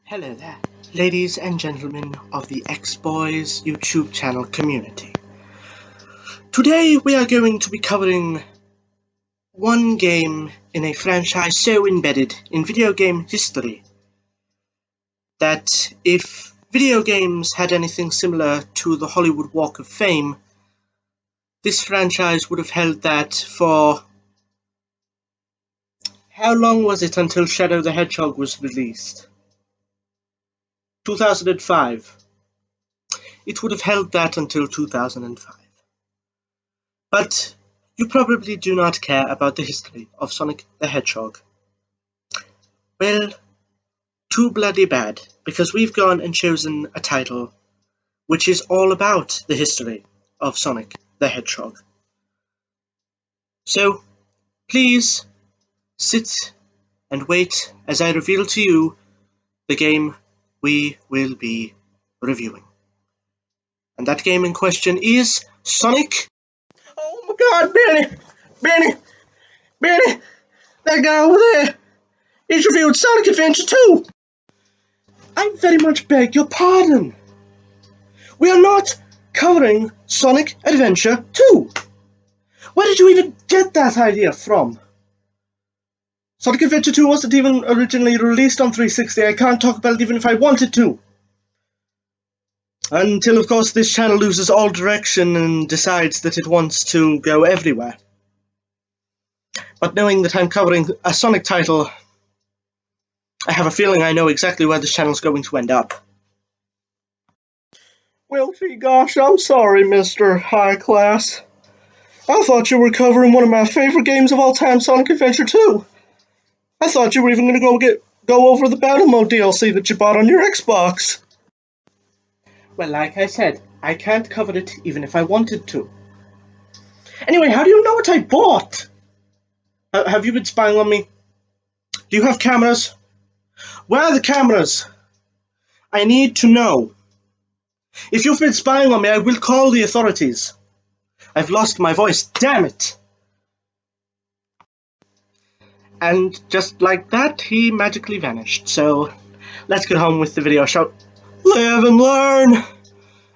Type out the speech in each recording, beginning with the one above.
Hello there, ladies and gentlemen of the X-Boys YouTube channel community. Today we are going to be covering one game in a franchise so embedded in video game history that if video games had anything similar to the Hollywood Walk of Fame, this franchise would have held that for... How long was it until Shadow the Hedgehog was released? 2005. It would have held that until 2005. But you probably do not care about the history of Sonic the Hedgehog. Well, too bloody bad, because we've gone and chosen a title which is all about the history of Sonic the Hedgehog. So, please sit and wait as I reveal to you the game we will be reviewing. And that game in question is Sonic... Oh my god, Benny, that guy over there, he's reviewed Sonic Adventure 2. I very much beg your pardon. We are not covering Sonic Adventure 2. Where did you even get that idea from? Sonic Adventure 2 wasn't even originally released on 360. I can't talk about it even if I wanted to. Until, of course, this channel loses all direction and decides that it wants to go everywhere. But knowing that I'm covering a Sonic title, I have a feeling I know exactly where this channel's going to end up. Well, gee gosh, I'm sorry, Mr. High Class. I thought you were covering one of my favorite games of all time, Sonic Adventure 2. I thought you were even going to go over the Battle Mode DLC that you bought on your Xbox. Well, like I said, I can't cover it even if I wanted to. Anyway, how do you know what I bought? Have you been spying on me? Do you have cameras? Where are the cameras? I need to know. If you've been spying on me, I will call the authorities. I've lost my voice, damn it! And just like that, he magically vanished. So, let's get home with the video, shall we? Live and learn!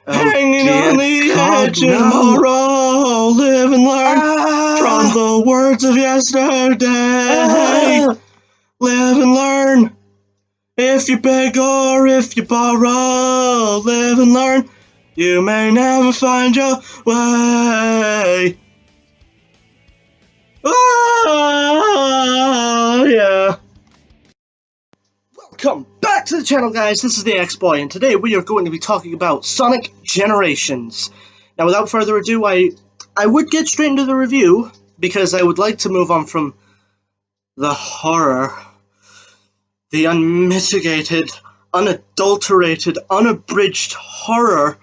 Hanging on the edge of tomorrow, live and learn from the words of yesterday. Live and learn. If you beg or if you borrow, live and learn. You may never find your way. Oh, yeah. Welcome back to the channel, guys. This is the X-Boy, and today we are going to be talking about Sonic Generations. Now, without further ado, I would get straight into the review, because I would like to move on from the horror, the unmitigated, unadulterated, unabridged horror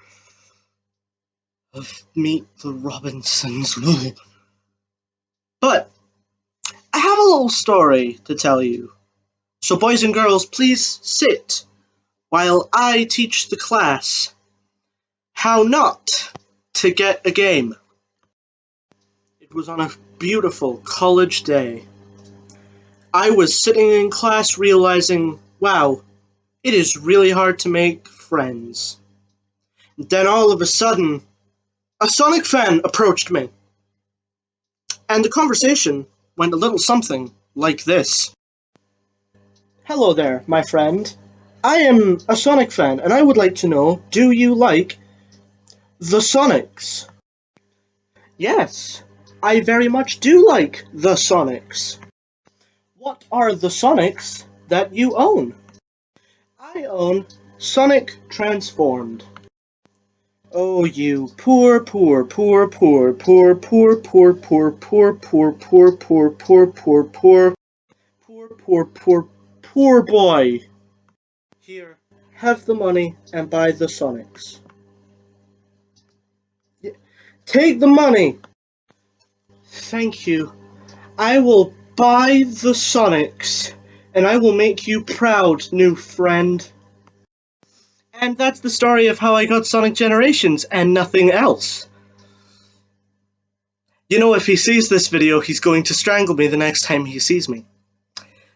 of Meet the Robinsons. But I have a little story to tell you. So boys and girls, please sit while I teach the class how not to get a game. It was on a beautiful college day. I was sitting in class realizing, wow, it is really hard to make friends. Then all of a sudden, a Sonic fan approached me. And the conversation went a little something like this. Hello there, my friend. I am a Sonic fan, and I would like to know, do you like the Sonics? Yes, I very much do like the Sonics. What are the Sonics that you own? I own Sonic Transformed. Oh, you poor boy. Here, have the money and buy the Sonics. Take the money. Thank you. I will buy the Sonics, and I will make you proud, new friend. And that's the story of how I got Sonic Generations, and nothing else. You know, if he sees this video, he's going to strangle me the next time he sees me.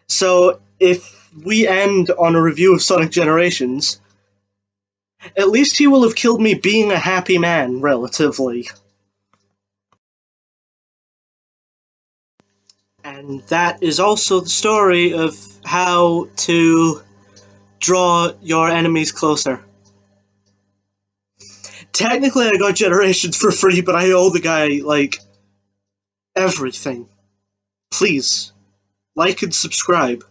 So, if we end on a review of Sonic Generations, at least he will have killed me being a happy man, relatively. And that is also the story of how to draw your enemies closer. Technically, I got Generations for free, but I owe the guy, like, everything. Please, like and subscribe.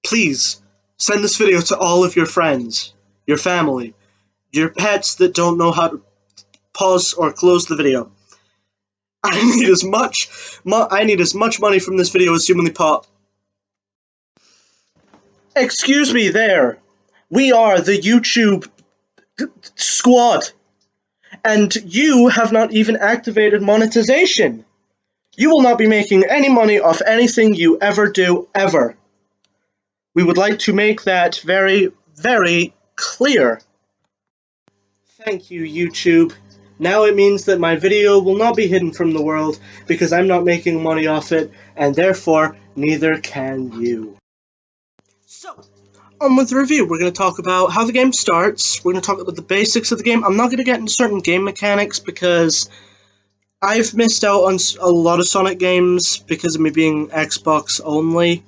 Please, send this video to all of your friends, your family, your pets that don't know how to pause or close the video. I need as much money from this video as humanly possible. Excuse me there. We are the YouTube squad. And you have not even activated monetization. You will not be making any money off anything you ever do, ever. We would like to make that very, very clear. Thank you, YouTube. Now it means that my video will not be hidden from the world because I'm not making money off it, and therefore, neither can you. So, on with the review. We're going to talk about how the game starts. We're going to talk about the basics of the game. I'm not going to get into certain game mechanics because I've missed out on a lot of Sonic games because of me being Xbox only.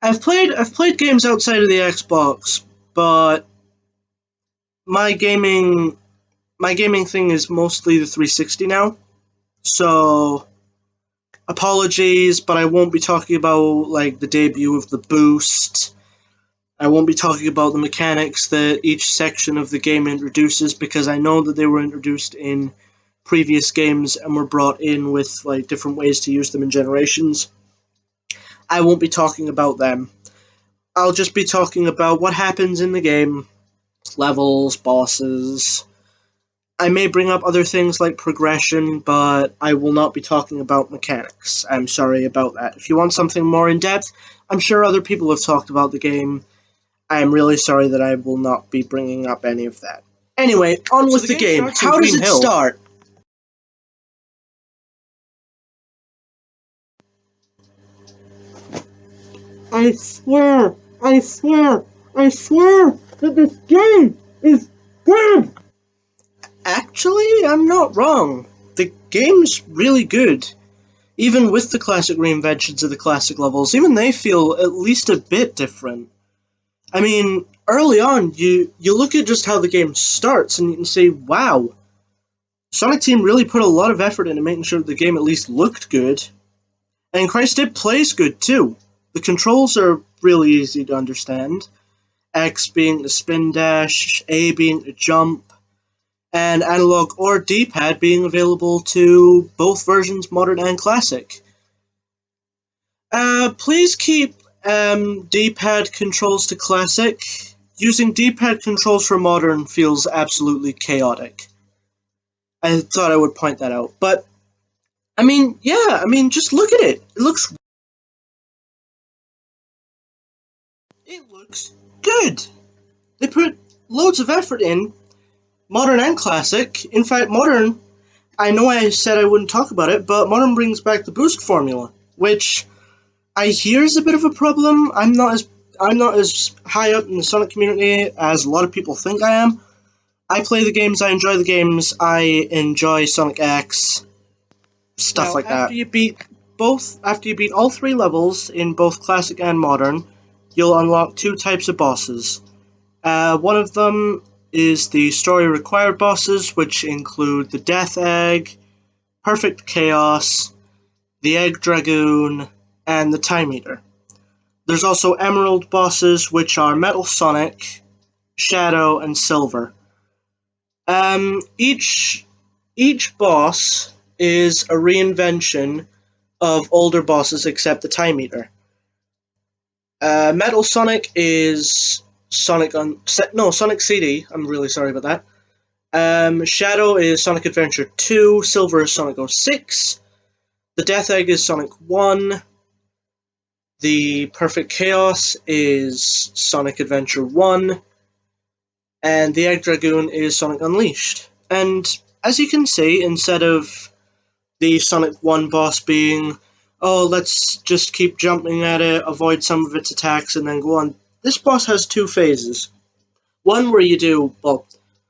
I've played games outside of the Xbox, but my gaming thing is mostly the 360 now. So apologies, but I won't be talking about like the debut of the boost. I won't be talking about the mechanics that each section of the game introduces because I know that they were introduced in previous games and were brought in with like different ways to use them in Generations. I won't be talking about them. I'll just be talking about what happens in the game, levels, bosses. I may bring up other things like progression, but I will not be talking about mechanics. I'm sorry about that. If you want something more in-depth, I'm sure other people have talked about the game. I'm really sorry that I will not be bringing up any of that. Anyway, on with the game. How does it start? I swear that this game is good! Actually, I'm not wrong. The game's really good. Even with the classic reinventions of the classic levels, even they feel at least a bit different. I mean, early on, you look at just how the game starts and you can say, wow, Sonic Team really put a lot of effort into making sure that the game at least looked good. And Christ, it plays good too. The controls are really easy to understand. X being the spin dash, A being the jump, and analog or D-pad being available to both versions, modern and classic. Please keep D-pad controls to classic. Using D-pad controls for modern feels absolutely chaotic. I thought I would point that out, but I mean, yeah, just look at it. It looks good. They put loads of effort in, modern and classic. In fact, modern, I know I said I wouldn't talk about it, but modern brings back the boost formula, which I hear is a bit of a problem. I'm not as high up in the Sonic community as a lot of people think I am. I play the games, I enjoy the games, I enjoy Sonic X, stuff like that. After you beat all 3 levels in both classic and modern, you'll unlock 2 types of bosses. One of them is the story required bosses, which include the Death Egg, Perfect Chaos, the Egg Dragoon, and the Time Eater. There's also Emerald bosses, which are Metal Sonic, Shadow, and Silver. Each boss is a reinvention of older bosses except the Time Eater. Metal Sonic is Sonic CD. I'm really sorry about that. Shadow is Sonic Adventure 2. Silver is Sonic 06. The Death Egg is Sonic 1. The Perfect Chaos is Sonic Adventure 1. And the Egg Dragoon is Sonic Unleashed. And as you can see, instead of the Sonic 1 boss being, oh, let's just keep jumping at it, avoid some of its attacks, and then go on this boss has two phases. One where you do, well,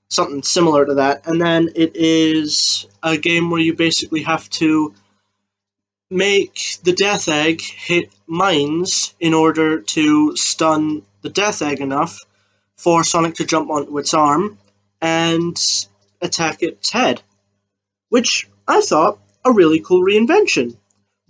something similar to that, and then it is a game where you basically have to make the Death Egg hit mines in order to stun the Death Egg enough for Sonic to jump onto its arm and attack its head, which I thought a really cool reinvention.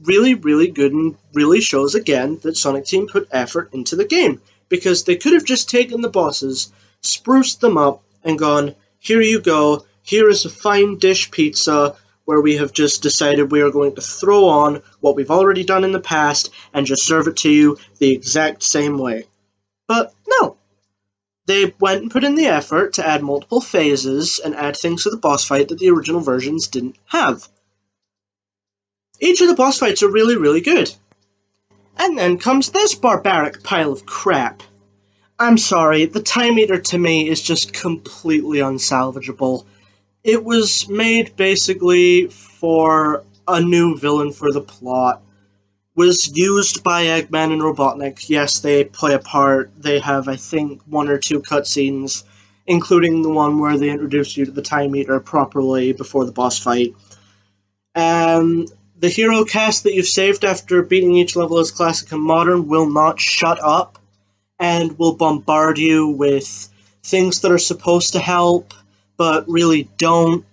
Really, really good, and really shows again that Sonic Team put effort into the game, because they could have just taken the bosses, spruced them up, and gone, here you go, here is a fine dish pizza where we have just decided we are going to throw on what we've already done in the past and just serve it to you the exact same way. But no, they went and put in the effort to add multiple phases and add things to the boss fight that the original versions didn't have. Each of the boss fights are really, really good. And then comes this barbaric pile of crap. I'm sorry, the Time Eater to me is just completely unsalvageable. It was made basically for a new villain for the plot. Was used by Eggman and Robotnik. Yes, they play a part. They have, I think, one or two cutscenes, including the one where they introduce you to the Time Eater properly before the boss fight. The hero cast that you've saved after beating each level as Classic and Modern will not shut up and will bombard you with things that are supposed to help, but really don't.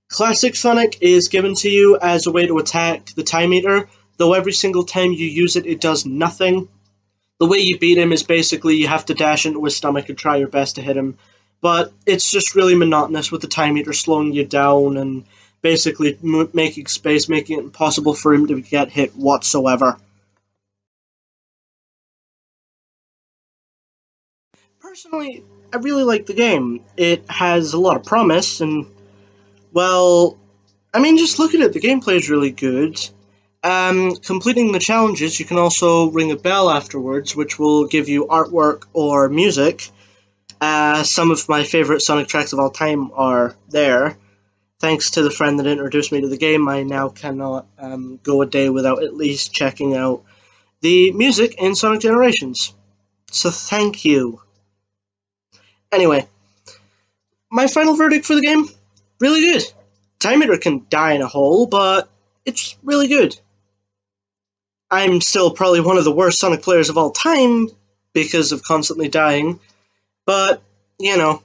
Classic Sonic is given to you as a way to attack the Time Eater, though every single time you use it, it does nothing. The way you beat him is basically you have to dash into his stomach and try your best to hit him, but it's just really monotonous with the Time Eater slowing you down and basically making space, making it impossible for him to get hit whatsoever. Personally, I really like the game. It has a lot of promise, and, well, I mean, just looking at it, the gameplay is really good. Completing the challenges, you can also ring a bell afterwards, which will give you artwork or music. Some of my favorite Sonic tracks of all time are there. Thanks to the friend that introduced me to the game, I now cannot go a day without at least checking out the music in Sonic Generations. So thank you. Anyway, my final verdict for the game, really good. Time Eater can die in a hole, but it's really good. I'm still probably one of the worst Sonic players of all time because of constantly dying, but, you know,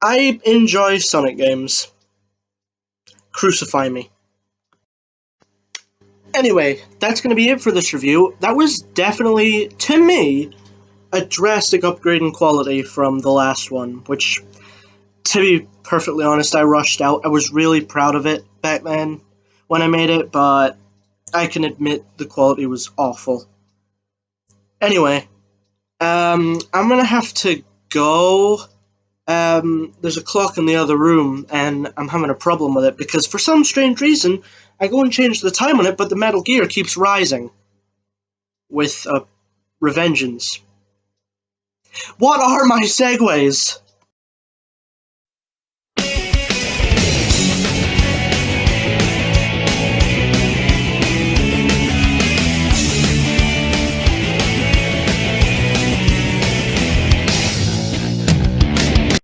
I enjoy Sonic games. Crucify me. Anyway, that's going to be it for this review. That was definitely, to me, a drastic upgrade in quality from the last one, which, to be perfectly honest, I rushed out. I was really proud of it back then when I made it, but I can admit the quality was awful. Anyway, I'm going to have to go. There's a clock in the other room, and I'm having a problem with it because for some strange reason, I go and change the time on it, but the Metal Gear keeps rising with a revengeance. What are my segues?